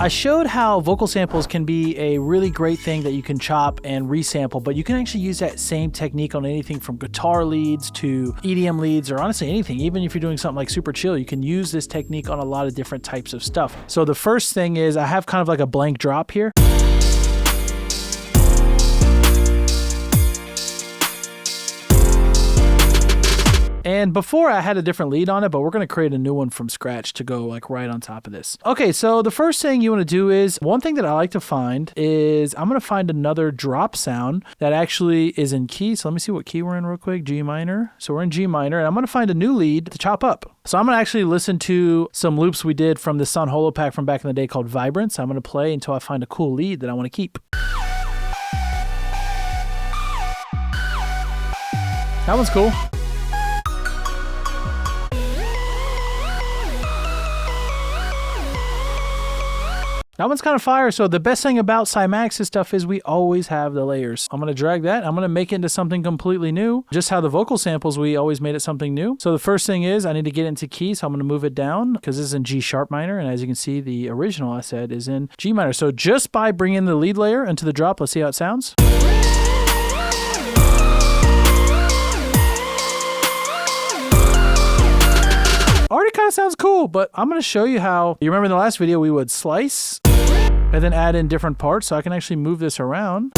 I showed how vocal samples can be a really great thing that you can chop and resample, but you can actually use that same technique on anything from guitar leads to EDM leads, or honestly anything. Even if you're doing something like super chill, you can use this technique on a lot of different types of stuff. So the first thing is I have kind of like a blank drop here. And before I had a different lead on it, but we're going to create a new one from scratch to go like right on top of this. Okay, so the first thing you want to do is, one thing that I like to find is I'm going to find another drop sound that actually is in key. So let me see what key we're in real quick. G minor. So we're in G minor, and I'm going to find a new lead to chop up. So I'm going to actually listen to some loops we did from the Sun Holo pack from back in the day called Vibrance. I'm going to play until I find a cool lead that I want to keep. That one's cool. That one's kind of fire. So the best thing about Cymatics stuff is we always have the layers. I'm going to drag that. I'm going to make it into something completely new. Just how the vocal samples, we always made it something new. So the first thing is I need to get into key. So I'm going to move it down because this is in G sharp minor. And as you can see, the original I said is in G minor. So just by bringing the lead layer into the drop, let's see how it sounds. Already kind of sounds cool, but I'm going to show you how. You remember in the last video we would slice and then add in different parts, so I can actually move this around.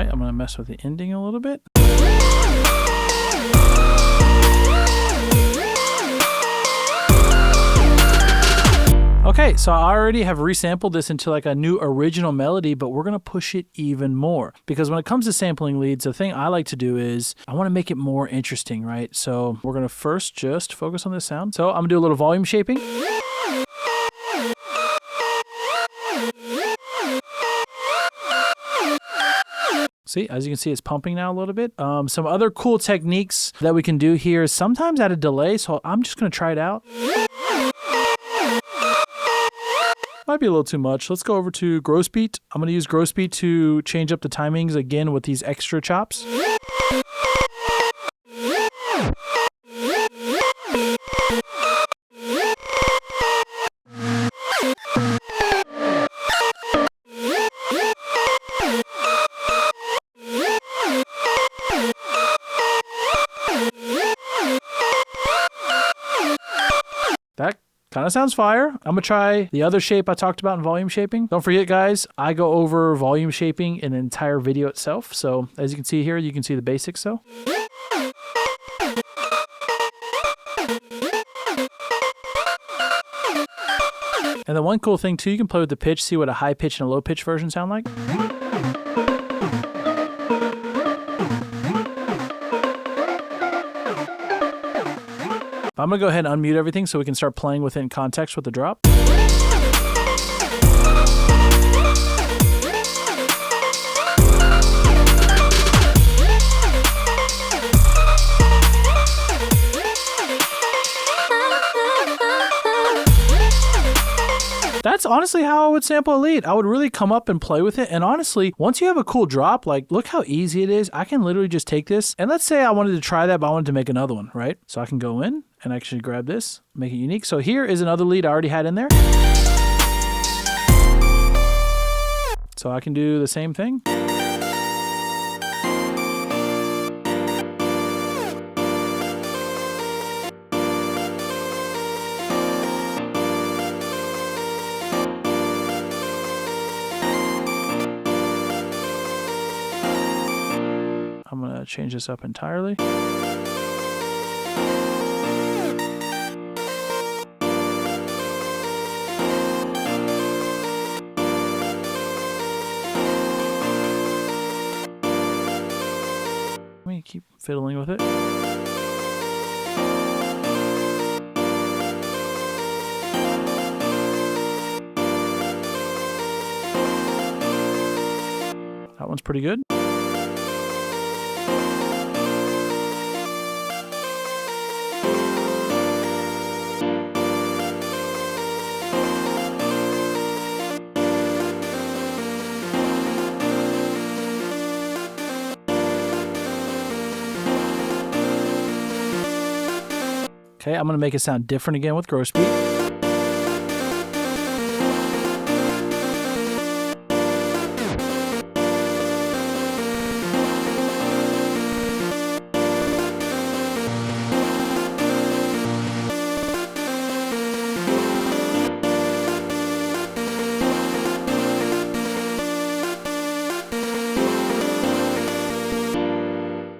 I'm going to mess with the ending a little bit. Okay, so I already have resampled this into like a new original melody, but we're going to push it even more. Because when it comes to sampling leads, the thing I like to do is I want to make it more interesting, right? So we're going to first just focus on this sound. So I'm going to do a little volume shaping. See, as you can see, it's pumping now a little bit. Some other cool techniques that we can do here is sometimes add a delay, so I'm just going to try it out. Might be a little too much. Let's go over to gross beat. I'm going to use gross beat to change up the timings again with these extra chops. That kind of sounds fire. I'm going to try the other shape I talked about in volume shaping. Don't forget, guys, I go over volume shaping in an entire video itself. So as you can see here, you can see the basics though. And the one cool thing too, you can play with the pitch, see what a high pitch and a low pitch version sound like. I'm going to go ahead and unmute everything so we can start playing within context with the drop. That's honestly how I would sample a lead. I would really come up and play with it. And honestly, once you have a cool drop, like look how easy it is. I can literally just take this. And let's say I wanted to try that, but I wanted to make another one, right? So I can go in and actually grab this, make it unique. So here is another lead I already had in there. So I can do the same thing. I'm going to change this up entirely. Let me keep fiddling with it. That one's pretty good. Okay, I'm going to make it sound different again with gross beat.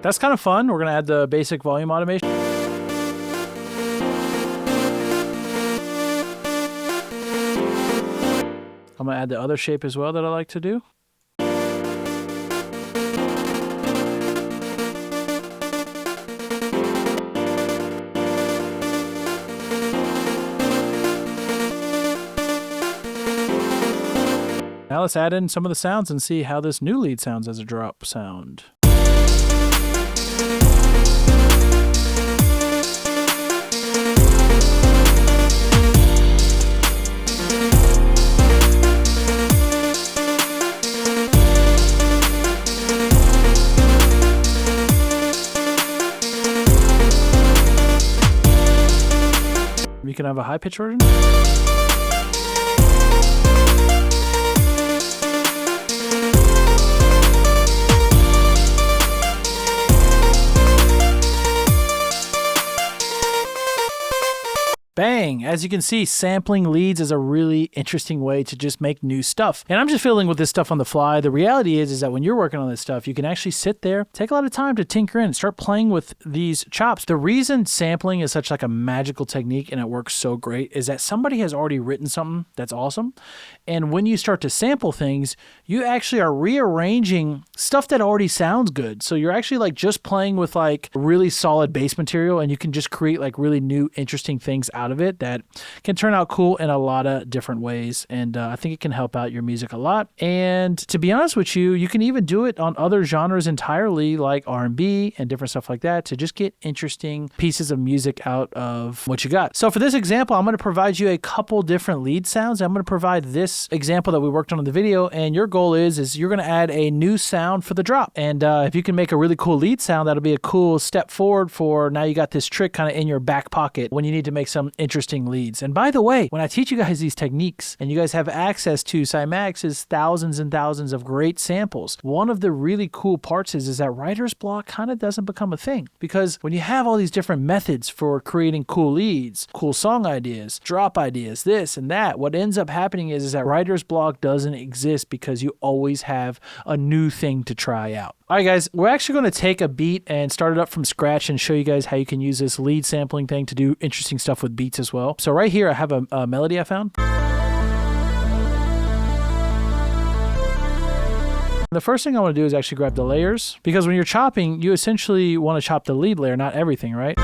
That's kind of fun. We're going to add the basic volume automation. I'm going to add the other shape as well that I like to do. Now let's add in some of the sounds and see how this new lead sounds as a drop sound. You can have a high pitch version. Bang! As you can see, sampling leads is a really interesting way to just make new stuff. And I'm just fiddling with this stuff on the fly. The reality is that when you're working on this stuff, you can actually sit there, take a lot of time to tinker in and start playing with these chops. The reason sampling is such like a magical technique and it works so great is that somebody has already written something that's awesome. And when you start to sample things, you actually are rearranging stuff that already sounds good. So you're actually like just playing with like really solid base material and you can just create like really new, interesting things out of it that can turn out cool in a lot of different ways. And I think it can help out your music a lot. And to be honest with you, you can even do it on other genres entirely like R&B and different stuff like that to just get interesting pieces of music out of what you got. So for this example, I'm going to provide you a couple different lead sounds. I'm going to provide this example that we worked on in the video. And your goal is you're going to add a new sound for the drop. And if you can make a really cool lead sound, that'll be a cool step forward for now you got this trick kind of in your back pocket when you need to make some interesting leads. And by the way, when I teach you guys these techniques and you guys have access to Cymatics' thousands and thousands of great samples, one of the really cool parts is that writer's block kind of doesn't become a thing because when you have all these different methods for creating cool leads, cool song ideas, drop ideas, this and that, what ends up happening is that writer's block doesn't exist because you always have a new thing to try out. All right, guys, we're actually going to take a beat and start it up from scratch and show you guys how you can use this lead sampling thing to do interesting stuff with beats as well. So right here, I have a melody I found. The first thing I want to do is actually grab the layers because when you're chopping, you essentially want to chop the lead layer, not everything, right?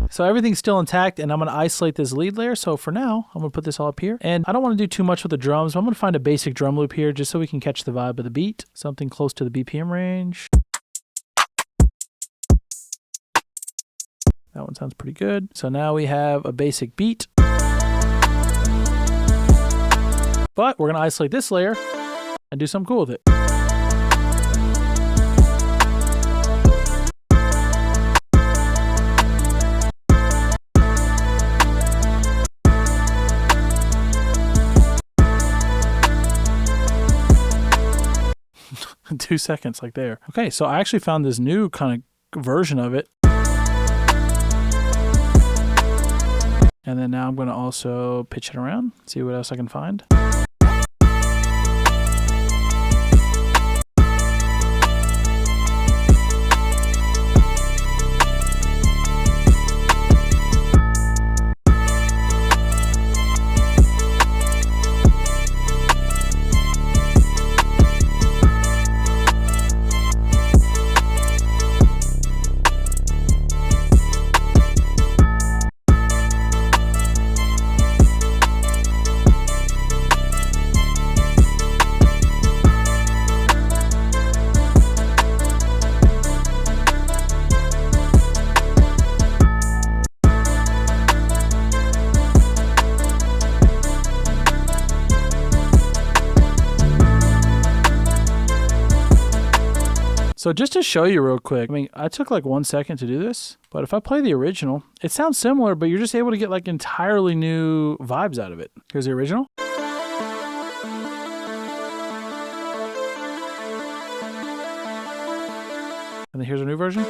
So everything's still intact and I'm going to isolate this lead layer. So for now, I'm going to put this all up here. And I don't want to do too much with the drums. But I'm going to find a basic drum loop here just so we can catch the vibe of the beat. Something close to the BPM range. That one sounds pretty good. So now we have a basic beat. But we're going to isolate this layer and do something cool with it. 2 seconds like there. Okay, so I actually found this new kind of version of it. And then now I'm going to also pitch it around, see what else I can find. So just to show you real quick, I mean, I took like 1 second to do this, but if I play the original, it sounds similar, but you're just able to get like entirely new vibes out of it. Here's the original. And then here's a new version.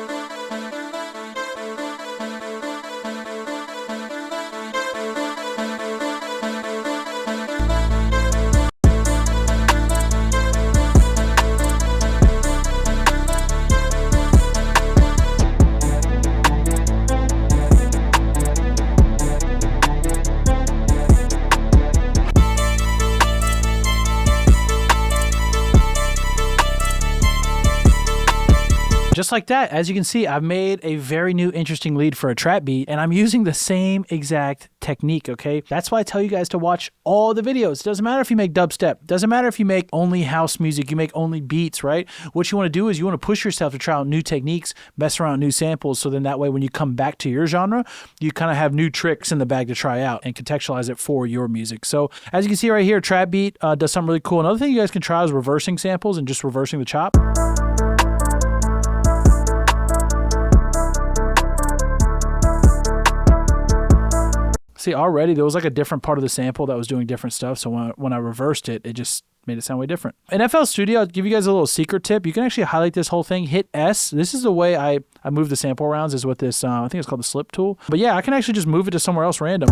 Just like that, as you can see, I've made a very new interesting lead for a trap beat, and I'm using the same exact technique, okay? That's why I tell you guys to watch all the videos. It doesn't matter if you make dubstep. It doesn't matter if you make only house music, you make only beats, right? What you want to do is you want to push yourself to try out new techniques, mess around with new samples, so then that way when you come back to your genre, you kind of have new tricks in the bag to try out and contextualize it for your music. So as you can see right here, trap beat does something really cool. Another thing you guys can try is reversing samples and just reversing the chop. See, already there was like a different part of the sample that was doing different stuff. So when I reversed it, it just made it sound way different. In FL Studio, I'll give you guys a little secret tip. You can actually highlight this whole thing, hit S. This is the way I move the sample arounds is with this, I think it's called the slip tool. But yeah, I can actually just move it to somewhere else random.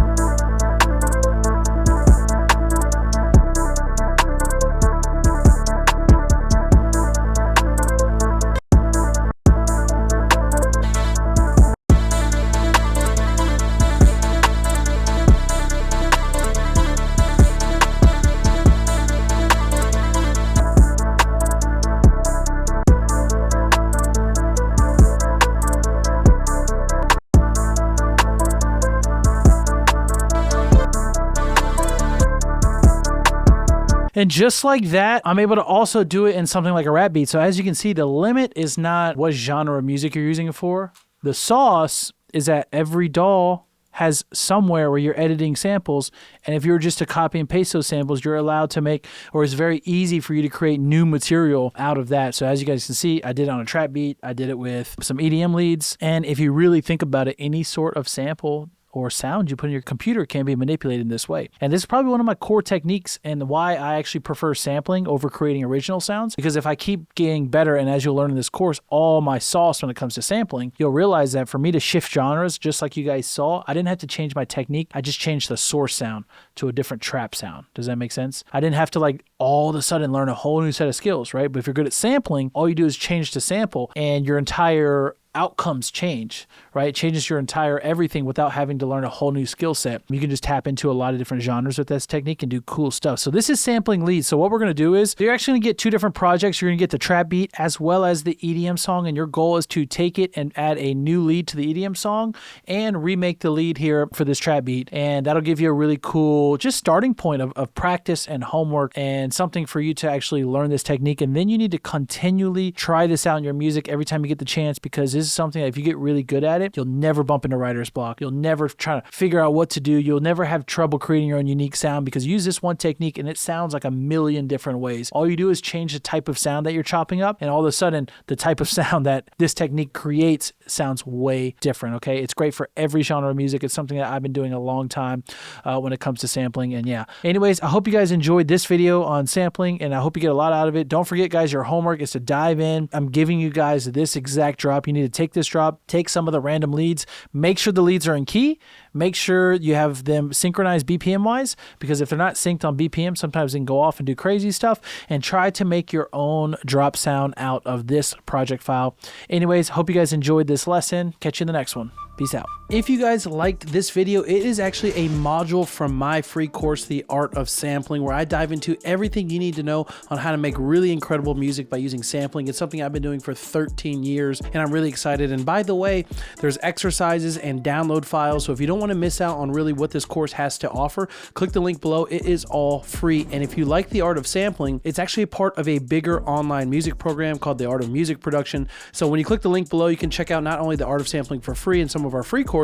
And just like that, I'm able to also do it in something like a rap beat. So as you can see, the limit is not what genre of music you're using it for. The sauce is that every DAW has somewhere where you're editing samples. And if you're just to copy and paste those samples, you're allowed to make, or it's very easy for you to create new material out of that. So as you guys can see, I did it on a trap beat. I did it with some EDM leads. And if you really think about it, any sort of sample or sound you put in your computer can be manipulated in this way. And this is probably one of my core techniques and why I actually prefer sampling over creating original sounds, because if I keep getting better, and as you'll learn in this course, all my sauce when it comes to sampling, you'll realize that for me to shift genres, just like you guys saw, I didn't have to change my technique. I just changed the source sound to a different trap sound. Does that make sense? I didn't have to like all of a sudden learn a whole new set of skills, right? But if you're good at sampling, all you do is change the sample and your entire outcomes change, right? It changes your entire everything without having to learn a whole new skill set. You can just tap into a lot of different genres with this technique and do cool stuff. So this is sampling leads. So what we're going to do is you're actually going to get two different projects. You're going to get the trap beat as well as the EDM song, and your goal is to take it and add a new lead to the EDM song and remake the lead here for this trap beat. And that'll give you a really cool just starting point of practice and homework and something for you to actually learn this technique. And then you need to continually try this out in your music every time you get the chance, because this is something that if you get really good at it, you'll never bump into writer's block. You'll never try to figure out what to do. You'll never have trouble creating your own unique sound, because you use this one technique and it sounds like a million different ways. All you do is change the type of sound that you're chopping up, and all of a sudden the type of sound that this technique creates sounds way different, okay? It's great for every genre of music. It's something that I've been doing a long time when it comes to sampling, and yeah. Anyways, I hope you guys enjoyed this video on sampling, and I hope you get a lot out of it. Don't forget, guys, your homework is to dive in. I'm giving you guys this exact drop. You need to take this drop, take some of the random leads, make sure the leads are in key, make sure you have them synchronized BPM wise, because if they're not synced on BPM, sometimes they can go off and do crazy stuff, and try to make your own drop sound out of this project file. Anyways, hope you guys enjoyed this lesson. Catch you in the next one. Peace out. If you guys liked this video, it is actually a module from my free course, The Art of Sampling, where I dive into everything you need to know on how to make really incredible music by using sampling. It's something I've been doing for 13 years, and I'm really excited. And by the way, there's exercises and download files, so if you don't want to miss out on really what this course has to offer, click the link below. It is all free. And if you like The Art of Sampling, it's actually a part of a bigger online music program called The Art of Music Production. So when you click the link below, you can check out not only The Art of Sampling for free and some of our free courses,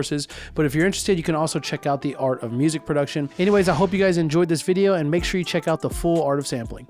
but if you're interested, you can also check out The Art of Music Production. Anyways, I hope you guys enjoyed this video, and make sure you check out the full Art of Sampling.